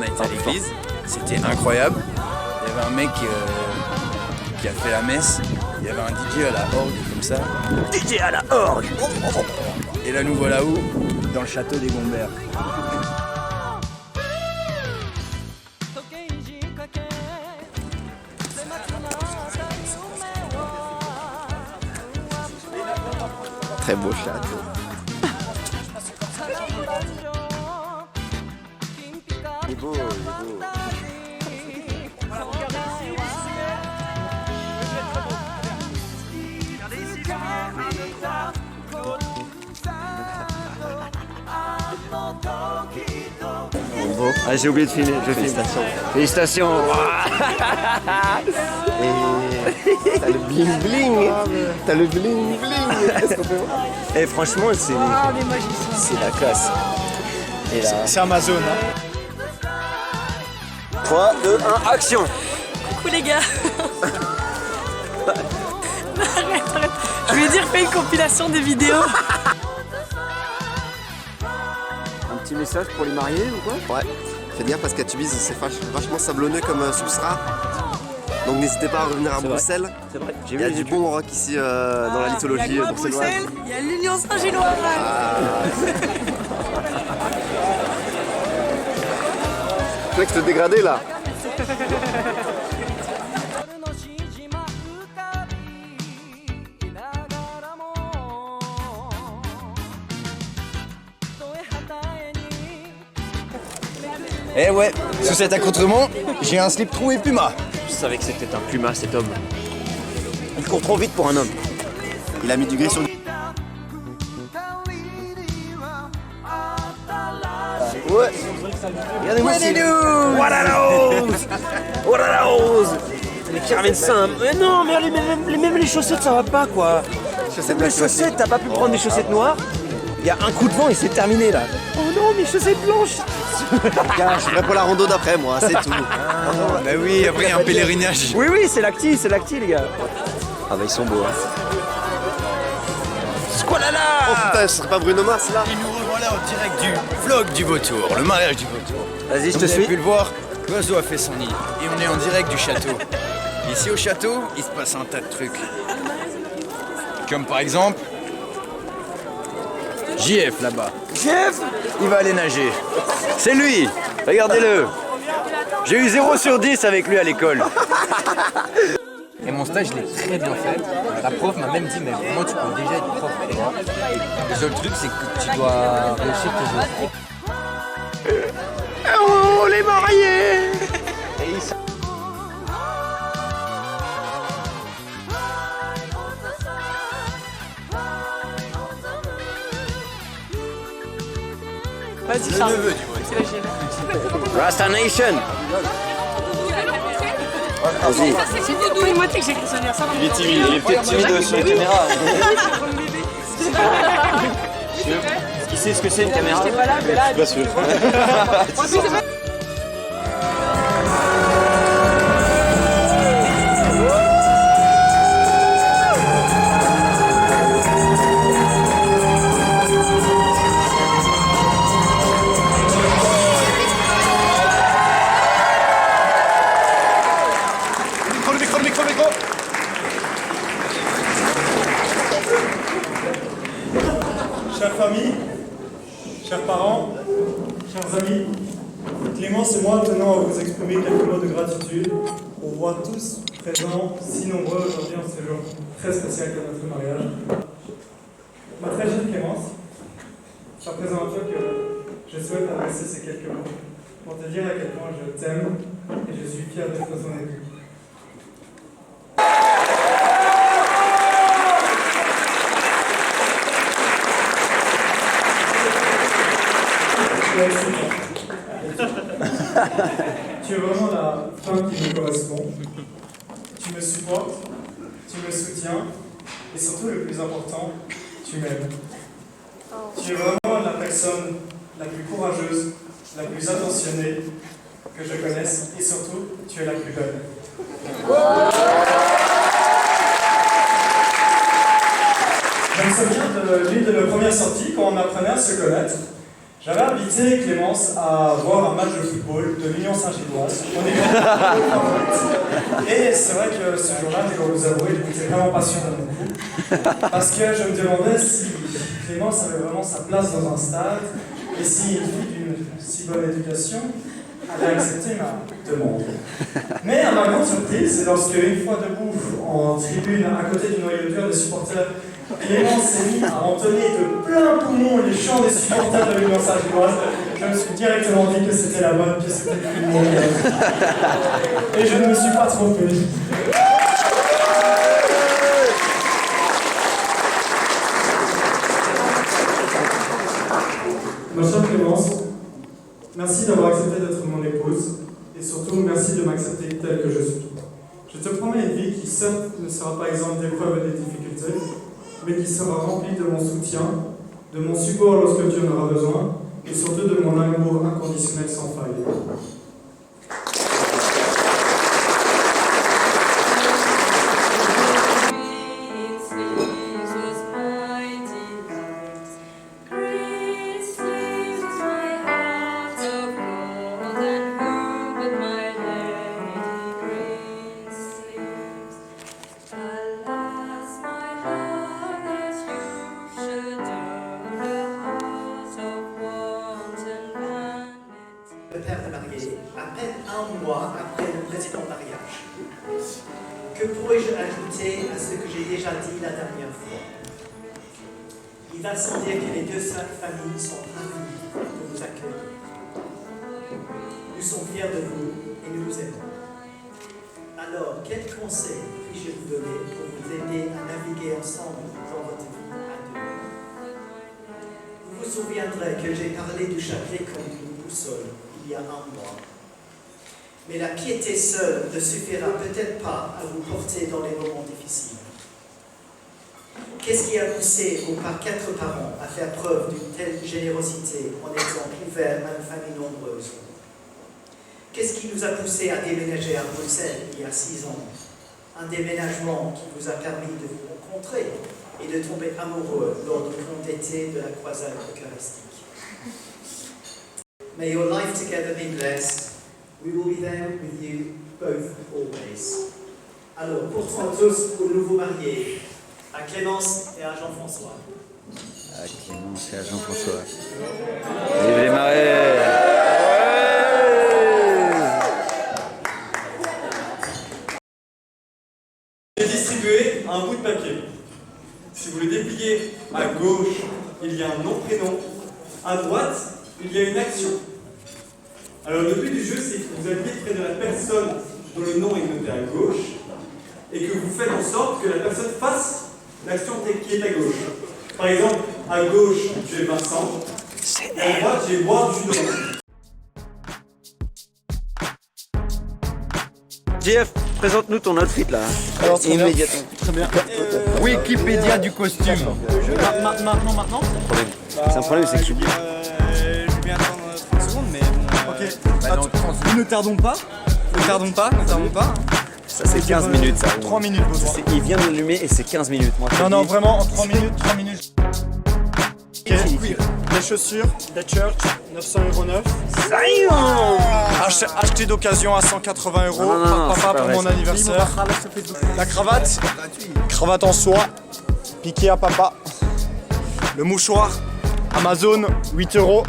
était à l'église, c'était incroyable. Il y avait un mec qui a fait la messe, il y avait un DJ à la orgue comme ça. DJ à la orgue. Et là nous voilà où? Dans le château des Gombert. Très beau château. Il est beau, il est beau. Bon, ah, j'ai oublié de filmer, je filme. Félicitations. Et t'as le bling bling. T'as le bling bling. Est-ce qu'on peut voir? Et franchement, c'est la classe. Et là... C'est Amazon. Hein. 3, 2, 1, action. Coucou les gars. Arrête. Je voulais dire fais une compilation des vidéos. Un petit message pour les mariés ou quoi? Ouais, faites gaffe parce qu'à Tubize c'est vachement sablonneux comme substrat. Donc n'hésitez pas à revenir à Bruxelles. C'est vrai. Il y a du bon rock ici dans la lithologie bruxelloise. Il y a l'Union Saint-Gilloise. Texte dégradé là. Eh ouais, sous cet accoutrement, j'ai un slip troué Puma. Je savais que c'était un Puma cet homme. Il court trop vite pour un homme. Il a mis du gris sur du... Ouais. Regardez-moi ça. What a rose. What a rose. Les caravans simples. Mais non, mais même les chaussettes ça va pas quoi. Les chaussettes, t'as pas pu prendre des chaussettes noires. Il y a un coup de vent et c'est terminé là. Oh non, mes chaussettes blanches. Je suis prêt pour la rando d'après moi, c'est tout. Bah oui, après il y a un pèlerinage. Oui, c'est l'acti les gars. Ah bah ils sont beaux. Hein. Squalala. Oh putain, ce serait pas Bruno Mars là? Et nous revoilà en direct du vlog du Vautour, le mariage du Vautour. Vas-y, je te Vous avez suis. pu le voir, l'oiseau a fait son nid. Et on est en direct du château. Ici au château, il se passe un tas de trucs. Comme par exemple... JF là-bas. Chef. Il va aller nager. C'est lui. Regardez-le. J'ai eu 0 sur 10 avec lui à l'école. Et mon stage, je l'ai très bien fait. La prof m'a même dit, mais vraiment, tu peux déjà être prof, tu vois. Le seul truc, c'est que tu dois réussir tes jeux. Oh, les mariés. Vas-y, Charles. C'est la géniale. Rasta Nation. Vas-y. C'est moi qui j'ai écrit son anniversaire. Il est timide, il est peut-être timide sur la caméra. Est-ce qu'il sait ce que c'est une caméra? J'étais pas là, mais là. Pas sûr. Chère famille, chers parents, chers amis, Clémence et moi tenons à vous exprimer quelques mots de gratitude pour voir tous présents, si nombreux aujourd'hui en ce jour très spécial que notre mariage. Ma très chère Clémence, c'est à présent à toi que je souhaite adresser ces quelques mots pour te dire à quel point je t'aime et je suis fier d'être ton époux. Tu es vraiment la femme qui me correspond. Tu me supportes, tu me soutiens et surtout le plus important, tu m'aimes. Tu es vraiment la personne la plus courageuse, la plus attentionnée que je connaisse et surtout, tu es la plus belle. Je me souviens de l'une de nos premières sorties quand on apprenait à se connaître. J'avais invité Clémence à voir un match de football de l'Union Saint-Gilloise. On est et c'est vrai que ce jour-là, je dois vous avouer, j'étais vraiment patient dans mon coup. Parce que je me demandais si Clémence avait vraiment sa place dans un stade et si une fille d'une si bonne éducation allait accepter ma demande. Mais à ma grande surprise, c'est lorsque, une fois debout en tribune à côté du noyau dur des supporters, Clémence s'est mis à entonner de plein poumon les chants des supporters de l'Union Saint-Gilloise. Je me suis directement dit que c'était la bonne, que c'était le plus de mon rêve. Et je ne me suis pas trompé. Ma chère Clémence, merci d'avoir accepté d'être mon épouse et surtout merci de m'accepter telle que je suis. Je te promets une vie qui certes ne sera pas exempte d'épreuves et de difficultés, mais qui sera remplie de mon soutien, de mon support lorsque tu en auras besoin et surtout de mon amour inconditionnel sans faille. Le père de mariée, à peine un mois après le précédent mariage. Que pourrais-je ajouter à ce que j'ai déjà dit la dernière fois? Il va sans dire que les deux familles sont ravies de vous accueillir. Nous sommes fiers de vous et nous vous aimons. Alors, quel conseil puis-je vous donner pour vous aider à naviguer ensemble dans votre vie à deux? Vous vous souviendrez que j'ai parlé du chapelet comme une boussole il y a un mois. Mais la piété seule ne suffira peut-être pas à vous porter dans les moments difficiles. Qu'est-ce qui a poussé vos quatre parents à faire preuve d'une telle générosité en étant ouverts à une famille nombreuse? Qu'est-ce qui nous a poussé à déménager à Bruxelles il y a 6 ans? Un déménagement qui vous a permis de vous rencontrer et de tomber amoureux lors du grand été de la croisade eucharistique. May your life together be blessed. We will be there with you both always. Alors, portons tous aux nouveaux mariés, à Clémence et à Jean-François. À Clémence et à Jean-François. Vive les marais! J'ai distribué un bout de papier. Si vous le dépliez à gauche, il y a un nom-prénom. À droite, il y a une action. Alors le but du jeu, c'est que vous alliez près de la personne dont le nom est noté à gauche et que vous faites en sorte que la personne fasse l'action qui est à gauche. Par exemple, à gauche, j'ai Vincent, et à droite, j'ai boire du jus d'orange. JF, présente-nous ton outfit là. Alors, immédiatement. Très bien. Wikipédia du costume. Maintenant C'est un problème, c'est que je suis bien. Je vais bien attendre 30 secondes, mais bon. Ok. Ne tardons pas. Ne tardons pas. Ça c'est 15 minutes ça. 3 minutes, Baudouin. Il vient de l'allumer et c'est 15 minutes. Moi, Non, vraiment, en 3 minutes. Ok. Des chaussures, des shirts, 900,09 €. Acheté d'occasion à 180 €. Non, Par c'est papa pas pour vrai, mon ça. anniversaire. La cravate, cravate en soie, piqué à papa. Le mouchoir, Amazon, 8 €.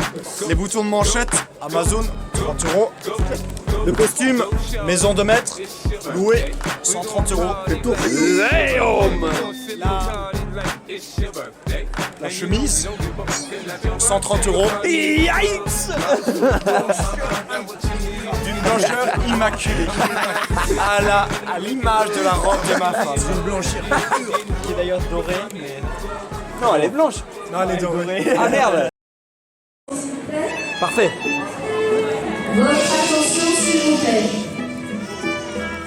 Les boutons de manchette, Amazon, 30 €. Le costume, maison de maître, loué, 130 €. La chemise, 130 €. D'une blancheur immaculée. À l'image de la robe de ma femme. Une blanchir qui est d'ailleurs dorée, mais... Non, elle est blanche. Non, elle est dorée. Ah merde. Parfait. Votre attention, s'il vous plaît.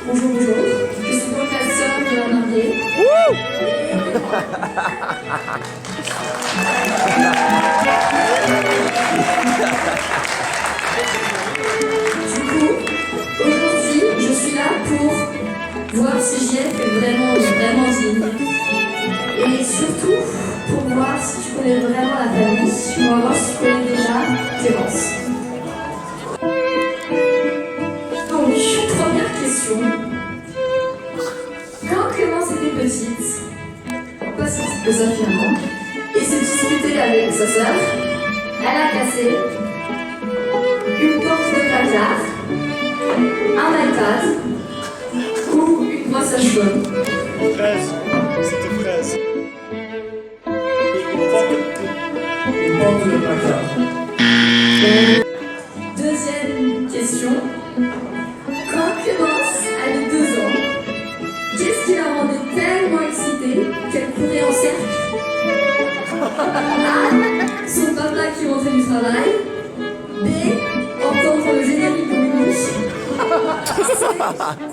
Bonjour, bonjour. Je suis donc la sœur de la mariée. Du coup, aujourd'hui, je suis là pour voir si JF est vraiment digne. Et Et surtout, pour voir si tu connais vraiment la famille, on va voir si tu connais déjà Clémence. Donc, première question. Quand Clémence était petite, pas si petite que ça finalement, et s'est disputée avec sa sœur, elle a cassé une porte de placard, un iPad ou une brosse à cheveux. Fraise. C'était fraise. Une porte de placard. Deuxième question. Quand Clémence avait 2 ans, qu'est-ce qui la rendait tellement excitée qu'elle courait en cercle? A. Son papa qui rentrait du travail. B. Entendre le générique de Mimi. C.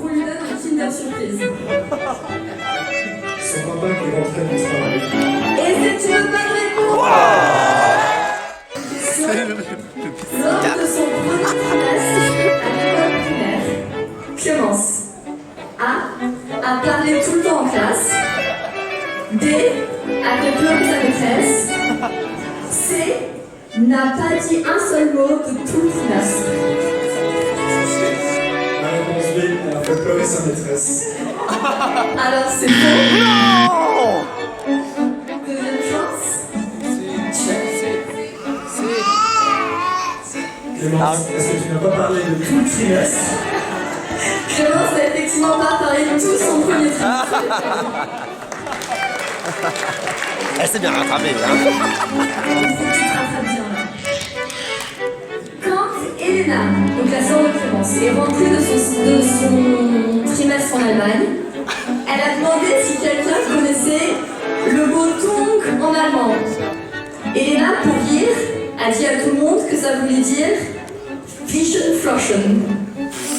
Qu'on lui donne un Kinder Surprise. Son papa qui rentrait du travail. Et c'est une bonne réponse. Question. Lors de son premier trimestre à l'école primaire, Clémence A parlé tout le temps en classe. B. A fait pleurer sa maîtresse. C. N'a pas dit un seul mot de tout le trimestre. La réponse B, elle a fait pleurer sa maîtresse. Alors c'est faux. Non. Deuxième chance. Clémence, est-ce que tu n'as pas parlé de tout le trimestre? Clémence n'a effectivement pas parlé de tout son premier trimestre. Elle s'est bien rattrapée, hein. Il faut que tu te rattrapes bien là. Quand Elena, donc la sœur de Clémence, est rentrée de son trimestre en Allemagne, elle a demandé si quelqu'un connaissait le mot Tung en allemand. Elena, pour rire, a dit à tout le monde que ça voulait dire Fischen Floschen.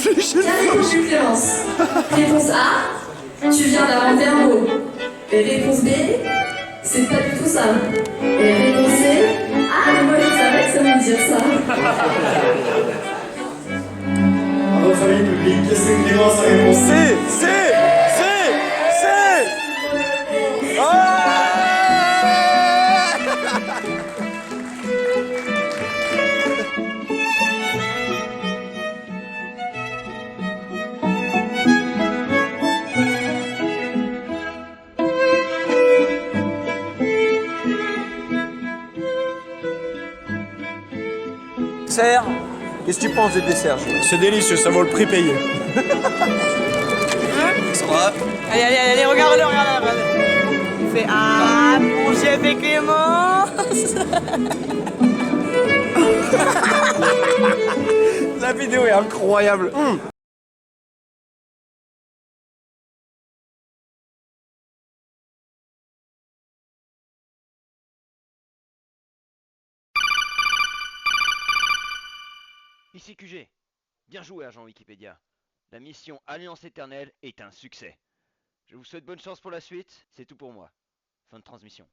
Qu'a répondu Clémence? Réponse A, tu viens d'inventer un mot. Et réponse B, c'est pas du tout ça. Et réponse C, ah, mais moi je savais que ça voulait dire ça. À votre avis public, qu'est-ce que Clémence a répondu? C'est Dessert. Qu'est-ce que tu penses des desserts, Jules? C'est délicieux, ça vaut le prix payé. Ça va? Allez, regarde-le, regarde. Il fait ah, mon chef et Clémence. La vidéo est incroyable. Ici QG. Bien joué, agent Wikipédia. La mission Alliance Éternelle est un succès. Je vous souhaite bonne chance pour la suite, c'est tout pour moi. Fin de transmission.